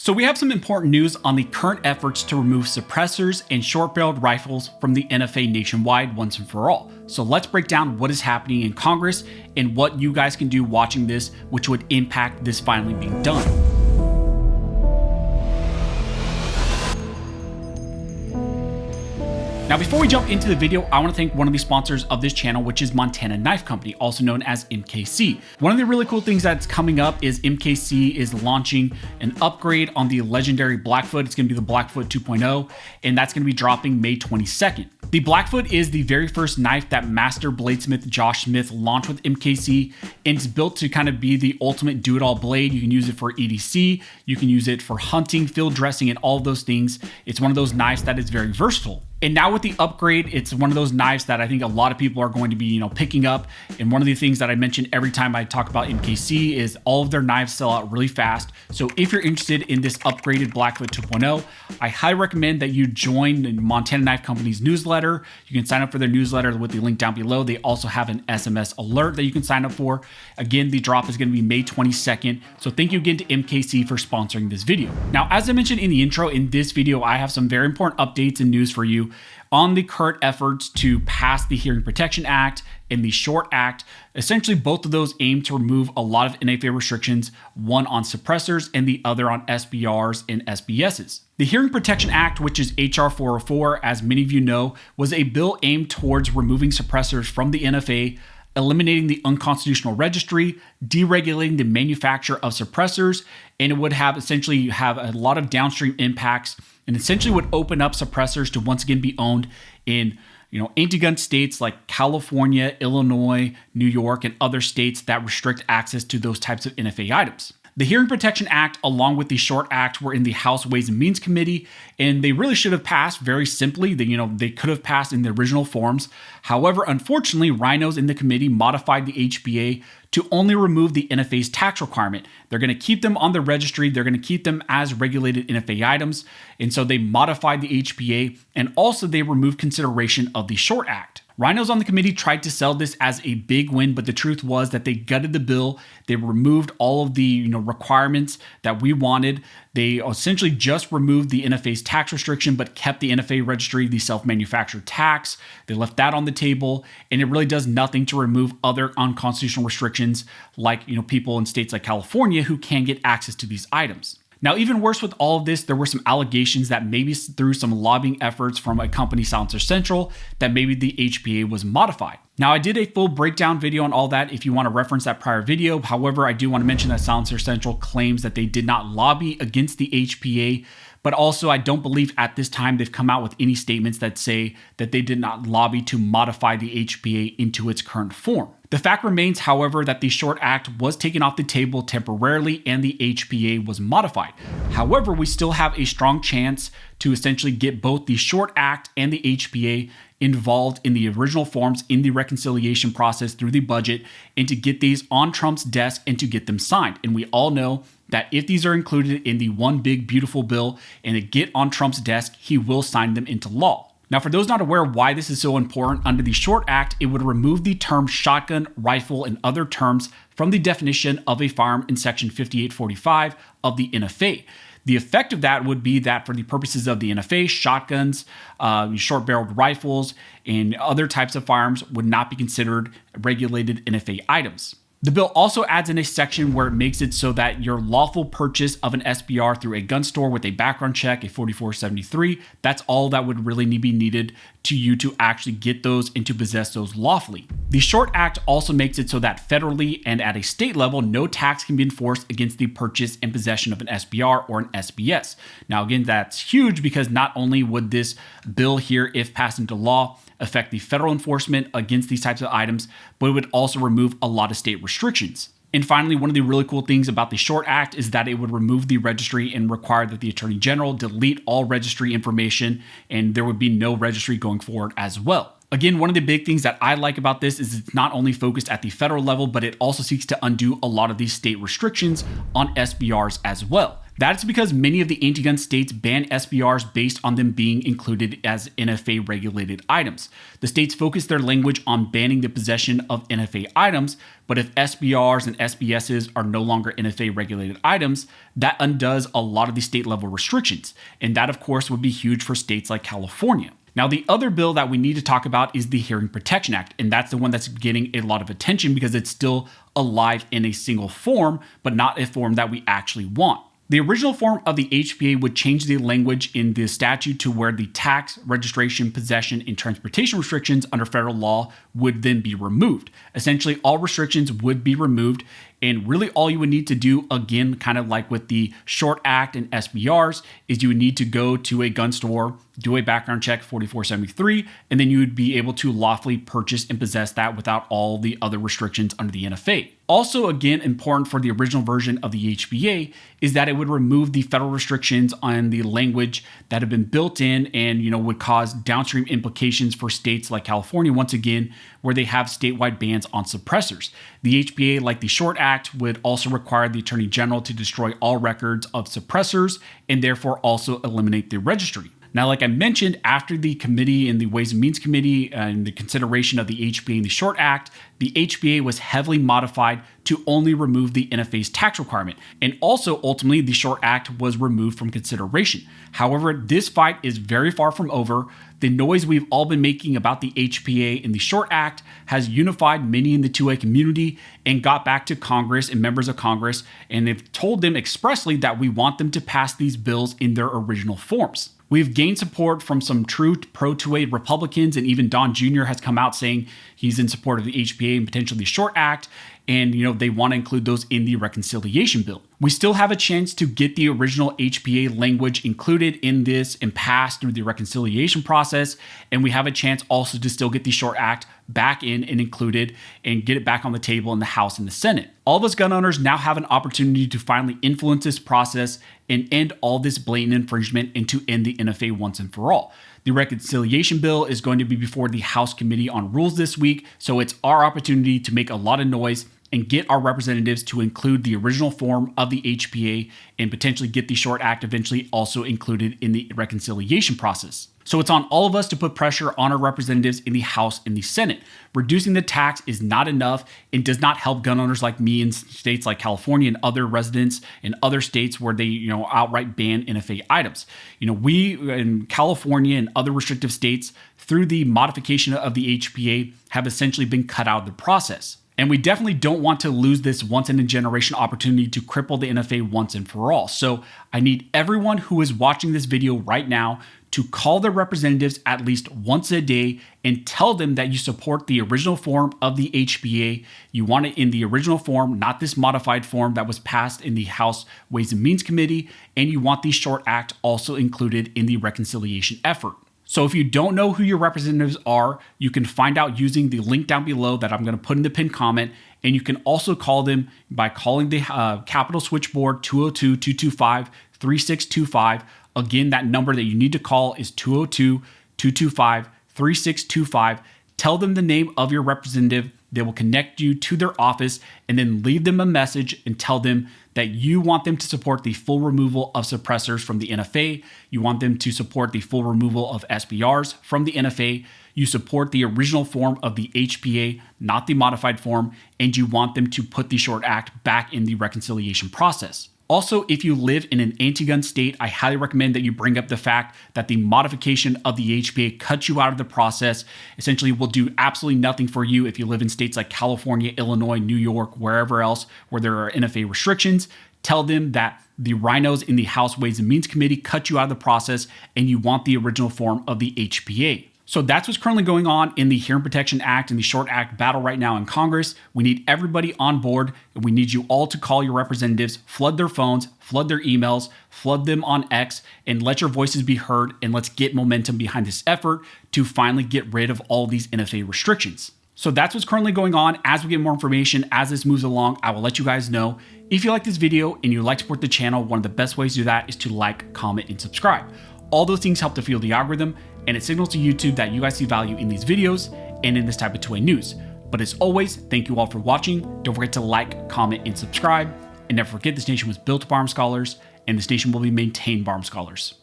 So we have some important news on the current efforts to remove suppressors and short-barreled rifles from the NFA nationwide once and for all. So let's break down what is happening in Congress and what you guys can do watching this, which would impact this finally being done. Now, before we jump into the video, I want to thank one of the sponsors of this channel, which is Montana Knife Company, also known as MKC. One of the really cool things that's coming up is MKC is launching an upgrade on the legendary Blackfoot. It's going to be the Blackfoot 2.0, and that's going to be dropping May 22nd. The Blackfoot is the very first knife that master bladesmith Josh Smith launched with MKC, and it's built to kind of be the ultimate do-it-all blade. You can use it for EDC, you can use it for hunting, field dressing, and all of those things. It's one of those knives that is very versatile. And now with the upgrade, it's one of those knives that I think a lot of people are going to be, picking up. And one of the things that I mention every time I talk about MKC is all of their knives sell out really fast. So if you're interested in this upgraded Blackfoot 2.0, I highly recommend that you join the Montana Knife Company's newsletter. You can sign up for their newsletter with the link down below. They also have an SMS alert that you can sign up for. Again, the drop is going to be May 22nd. So thank you again to MKC for sponsoring this video. Now, as I mentioned in the intro, in this video, I have some very important updates and news for you on the current efforts to pass the Hearing Protection Act and the Short Act. Essentially, both of those aim to remove a lot of NFA restrictions, one on suppressors and the other on SBRs and SBSs. The Hearing Protection Act, which is HR 404, as many of you know, was a bill aimed towards removing suppressors from the NFA, eliminating the unconstitutional registry, deregulating the manufacture of suppressors, and it would essentially have a lot of downstream impacts, and essentially would open up suppressors to once again be owned in anti-gun states like California, Illinois, New York, and other states that restrict access to those types of NFA items. The Hearing Protection Act, along with the Short Act, were in the House Ways and Means Committee, and they really should have passed very simply. They could have passed in the original forms. However, unfortunately, rhinos in the committee modified the HPA to only remove the NFA's tax requirement. They're going to keep them on the registry. They're going to keep them as regulated NFA items. And so they modified the HPA, and also they removed consideration of the Short Act. Rhinos on the committee tried to sell this as a big win, but the truth was that they gutted the bill. They removed all of the requirements that we wanted. They essentially just removed the NFA's tax restriction, but kept the NFA registry, the self-manufactured tax. They left that on the table, and it really does nothing to remove other unconstitutional restrictions like people in states like California who can get access to these items. Now, even worse with all of this, there were some allegations that maybe through some lobbying efforts from a company, Silencer Central, that maybe the HPA was modified. Now, I did a full breakdown video on all that if you want to reference that prior video. However, I do want to mention that Silencer Central claims that they did not lobby against the HPA, but also I don't believe at this time they've come out with any statements that say that they did not lobby to modify the HPA into its current form. The fact remains, however, that the Short Act was taken off the table temporarily and the HPA was modified. However, we still have a strong chance to essentially get both the Short Act and the HPA involved in the original forms in the reconciliation process through the budget, and to get these on Trump's desk and to get them signed. And we all know that if these are included in the one big beautiful bill and they get on Trump's desk, he will sign them into law. Now, for those not aware why this is so important, under the Short Act, it would remove the term shotgun, rifle, and other terms from the definition of a firearm in Section 5845 of the NFA. The effect of that would be that for the purposes of the NFA, shotguns, short-barreled rifles, and other types of firearms would not be considered regulated NFA items. The bill also adds in a section where it makes it so that your lawful purchase of an SBR through a gun store with a background check, a 4473, that's all that would really be needed to you to actually get those and to possess those lawfully. The Short Act also makes it so that federally and at a state level, no tax can be enforced against the purchase and possession of an SBR or an SBS. Now, again, that's huge because not only would this bill here, if passed into law, affect the federal enforcement against these types of items, but it would also remove a lot of state restrictions. And finally, one of the really cool things about the Short Act is that it would remove the registry and require that the Attorney General delete all registry information, and there would be no registry going forward as well. Again, one of the big things that I like about this is it's not only focused at the federal level, but it also seeks to undo a lot of these state restrictions on SBRs as well. That's because many of the anti-gun states ban SBRs based on them being included as NFA regulated items. The states focus their language on banning the possession of NFA items, but if SBRs and SBSs are no longer NFA regulated items, that undoes a lot of the state level restrictions. And that, of course, would be huge for states like California. Now, the other bill that we need to talk about is the Hearing Protection Act, and that's the one that's getting a lot of attention because it's still alive in a single form, but not a form that we actually want. The original form of the HPA would change the language in the statute to where the tax, registration, possession, and transportation restrictions under federal law would then be removed. Essentially, all restrictions would be removed, and really all you would need to do, again, kind of like with the Short Act and SBRs, is you would need to go to a gun store, do a background check 4473, and then you would be able to lawfully purchase and possess that without all the other restrictions under the NFA. Also, again, important for the original version of the HPA is that it would remove the federal restrictions on the language that have been built in and, would cause downstream implications for states like California, once again, where they have statewide bans on suppressors. The HPA, like the Short Act, would also require the Attorney General to destroy all records of suppressors and therefore also eliminate the registry. Now, like I mentioned, after the committee and the Ways and Means Committee and the consideration of the HPA and the Short Act, the HPA was heavily modified to only remove the NFA's tax requirement. And also, ultimately, the Short Act was removed from consideration. However, this fight is very far from over. The noise we've all been making about the HPA and the Short Act has unified many in the 2A community and got back to Congress and members of Congress, and they've told them expressly that we want them to pass these bills in their original forms. We've gained support from some true pro-2A Republicans, and even Don Jr. has come out saying he's in support of the HPA and potentially the Short Act, and they want to include those in the reconciliation bill. We still have a chance to get the original HPA language included in this and passed through the reconciliation process, and we have a chance also to still get the Short Act back in and included and get it back on the table in the House and the Senate. All of us gun owners now have an opportunity to finally influence this process and end all this blatant infringement and to end the NFA once and for all. The reconciliation bill is going to be before the House Committee on Rules this week, so it's our opportunity to make a lot of noise and get our representatives to include the original form of the HPA and potentially get the Short Act eventually also included in the reconciliation process. So it's on all of us to put pressure on our representatives in the House and the Senate. Reducing the tax is not enough and does not help gun owners like me in states like California and other residents in other states where they, outright ban NFA items. We in California and other restrictive states, through the modification of the HPA, have essentially been cut out of the process. And we definitely don't want to lose this once-in-a-generation opportunity to cripple the NFA once and for all. So I need everyone who is watching this video right now to call their representatives at least once a day and tell them that you support the original form of the HPA. You want it in the original form, not this modified form that was passed in the House Ways and Means Committee, and you want the Short Act also included in the reconciliation effort. So if you don't know who your representatives are, you can find out using the link down below that I'm going to put in the pinned comment, and you can also call them by calling the Capitol switchboard 202-225-3625. Again, that number that you need to call is 202-225-3625. Tell them the name of your representative. They will connect you to their office and then leave them a message and tell them that you want them to support the full removal of suppressors from the NFA. You want them to support the full removal of SBRs from the NFA. You support the original form of the HPA, not the modified form, and you want them to put the Short Act back in the reconciliation process. Also, if you live in an anti-gun state, I highly recommend that you bring up the fact that the modification of the HPA cuts you out of the process. Essentially, will do absolutely nothing for you if you live in states like California, Illinois, New York, wherever else where there are NFA restrictions. Tell them that the rhinos in the House Ways and Means Committee cut you out of the process and you want the original form of the HPA. So that's what's currently going on in the Hearing Protection Act and the Short Act battle right now in Congress. We need everybody on board, and we need you all to call your representatives, flood their phones, flood their emails, flood them on X, and let your voices be heard, and let's get momentum behind this effort to finally get rid of all these NFA restrictions. So that's what's currently going on. As we get more information, as this moves along, I will let you guys know. If you like this video and you'd like to support the channel, one of the best ways to do that is to like, comment, and subscribe. All those things help to fuel the algorithm, and it signals to YouTube that you guys see value in these videos and in this type of 2A news. But as always, thank you all for watching. Don't forget to like, comment, and subscribe. And never forget, this nation was built by armed scholars, and the station will be maintained by armed scholars.